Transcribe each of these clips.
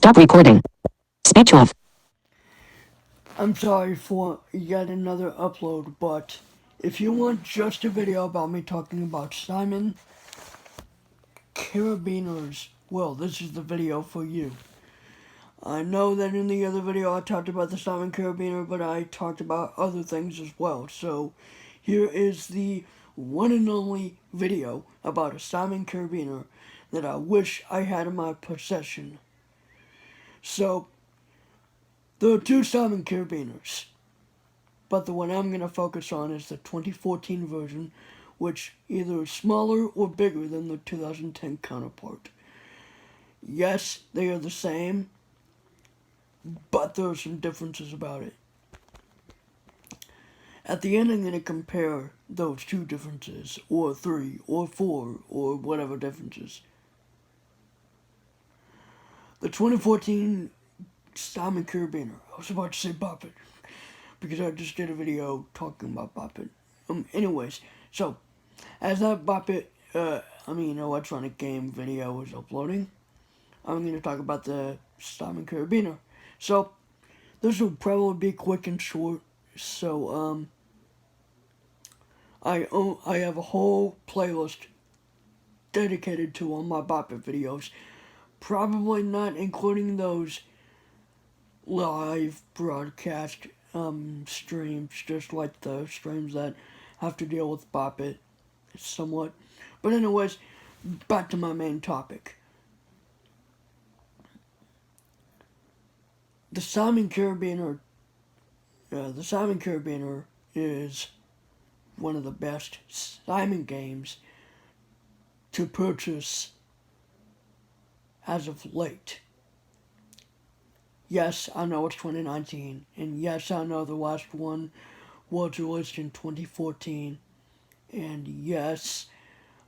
Stop recording. Speech off. I'm sorry for yet another upload, but if you want just a video about me talking about Simon carabiners, well, this is the video for you. I know that in the other video I talked about the Simon carabiner, but I talked about other things as well. So here is the one and only video about a Simon carabiner that I wish I had in my possession. So there are two Simon carabiners, but the one I'm going to focus on is the 2014 version, which either is smaller or bigger than the 2010 counterpart. Yes, they are the same, but there are some differences about it. At the end, I'm going to compare those two differences, or three, or four, or whatever differences. The 2014 Simon carabiner. I was about to say Bop It, because I just did a video talking about Bop It. Anyways, so as that Bop It, electronic game video is uploading, I'm going to talk about the Simon carabiner. So this will probably be quick and short. So I have a whole playlist dedicated to all my Bop It videos. Probably not including those live broadcast streams, just like the streams that have to deal with Bop It somewhat. But anyways, back to my main topic. The Simon carabiner, is one of the best Simon games to purchase as of late. Yes, I know it's 2019, and yes, I know the last one was released in 2014, and yes,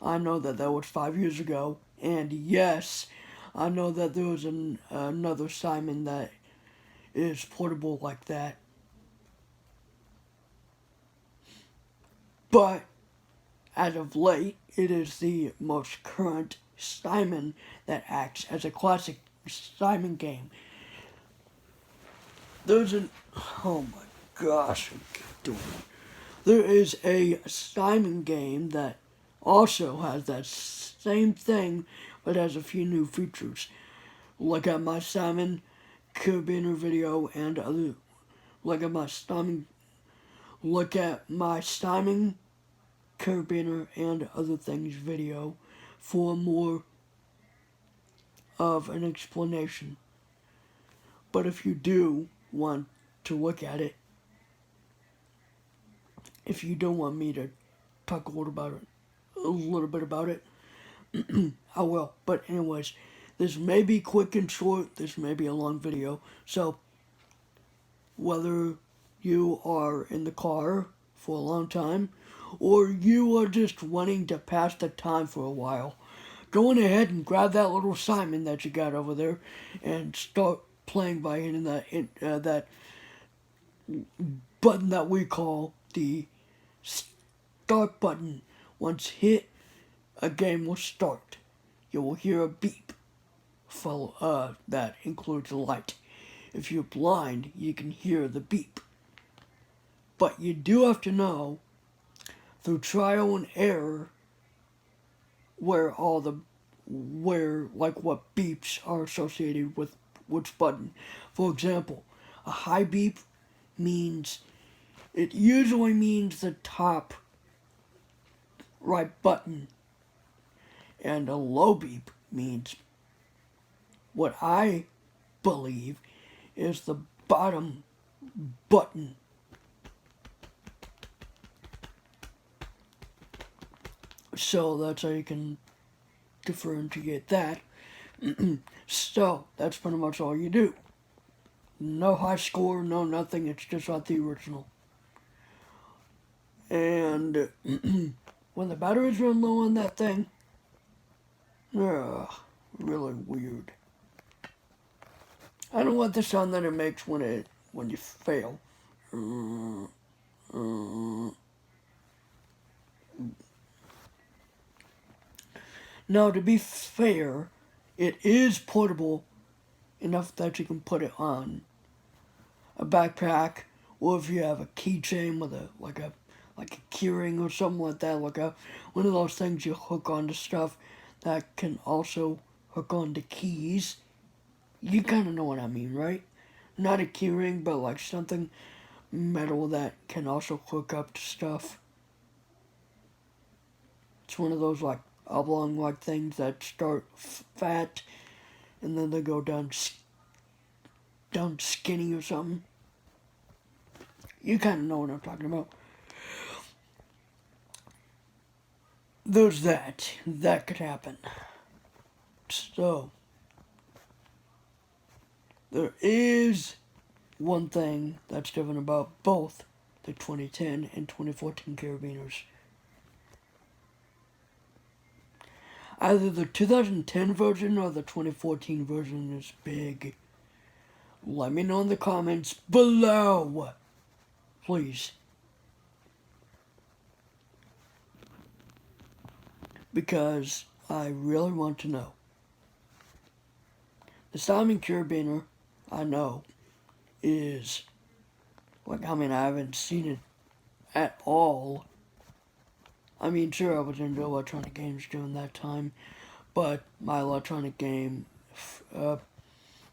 I know that that was 5 years ago, and yes, I know that there was another Simon that is portable like that. But as of late, it is the most current Simon that acts as a classic Simon game. There's an oh my gosh, I keep doing it. There is a Simon game that also has that same thing, but has a few new features. Look at my Simon carabiner video and other. Look at my Simon. Look at my Simon carabiner and other things video for more of an explanation. But if you do want to look at it, if you don't want me to talk a little bit about it, I will. But anyways, this may be quick and short. This may be a long video. So whether you are in the car for a long time or you are just wanting to pass the time for a while, go on ahead and grab that little Simon that you got over there and start playing by hitting that button that we call the start button. Once hit, a game will start. You will hear a beep. That includes a light. If you're blind, you can hear the beep. But you do have to know, through trial and error, where what beeps are associated with which button. For example, a high beep usually means the top right button, and a low beep means what I believe is the bottom button. So that's how you can differentiate that. So that's pretty much all you do. No high score, no nothing, it's just like the original. And when the batteries run low on that thing, really weird. I don't want the sound that it makes when you fail. Now, to be fair, it is portable enough that you can put it on a backpack, or if you have a keychain with a like a keyring or something like that, like a one of those things you hook onto stuff that can also hook onto keys. You kind of know what I mean, right? Not a keyring, but like something metal that can also hook up to stuff. It's one of those like oblong like things that start fat and then they go down skinny or something. You kind of know what I'm talking about. There's that. That could happen. So, there is one thing that's different about both the 2010 and 2014 carabiners. Either the 2010 version or the 2014 version is big. Let me know in the comments below, please. Because I really want to know. The Simon carabiner, I know, is, like, I mean, I haven't seen it at all. I mean, sure, I was into electronic games during that time, but my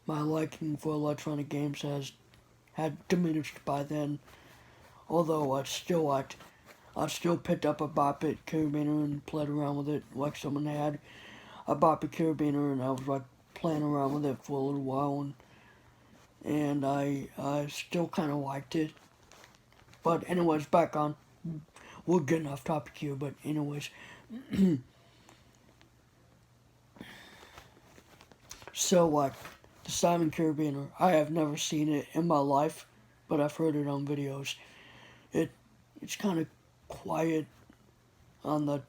my liking for electronic games had diminished by then. Although I still picked up a Bop It carabiner and played around with it like someone had a Bop It carabiner, and I was like playing around with it for a little while, and I still kind of liked it. But anyways, back on. We're getting off topic here, but anyways. So, like, the Simon carabiner, I have never seen it in my life, but I've heard it on videos. It's kind of quiet on the...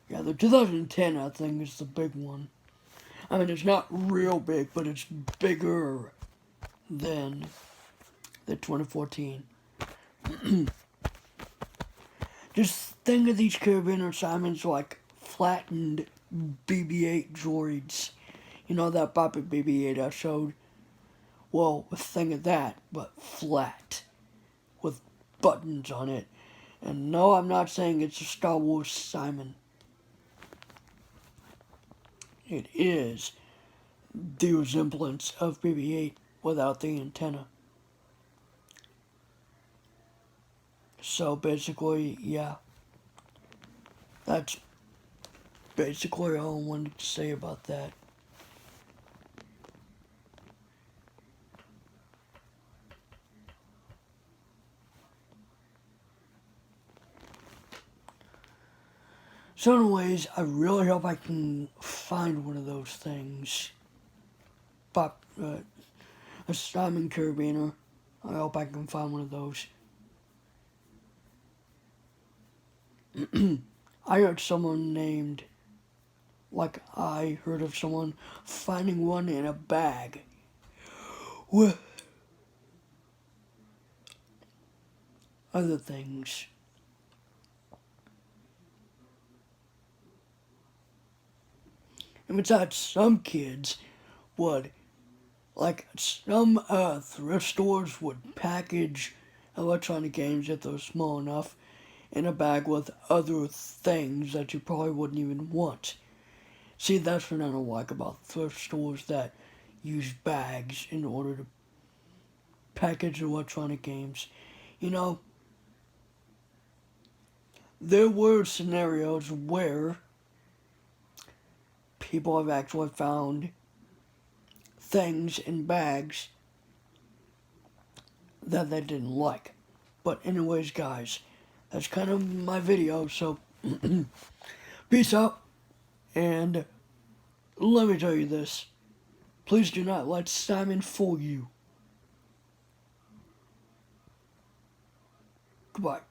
Yeah, the 2010, I think, is the big one. I mean, it's not real big, but it's bigger than the 2014. Just think of these carabiner Simons like flattened BB-8 droids. You know that Bop It BB-8 I showed? Well, think of that, but flat, with buttons on it. And no, I'm not saying it's a Star Wars Simon. It is the resemblance of BB-8 without the antenna. So basically, yeah, that's basically all I wanted to say about that. So anyways, I really hope I can find one of those things. A Simon carabiner. I hope I can find one of those. I heard someone named, like I heard of someone finding one in a bag with other things. And besides, some kids would, like some thrift stores would package electronic games if they're small enough in a bag with other things that you probably wouldn't even want. See, that's what I don't like about thrift stores that use bags in order to package electronic games. You know, there were scenarios where people have actually found things in bags that they didn't like. But anyways, guys, that's kind of my video, so peace out, and let me tell you this. Please do not let Simon fool you. Goodbye.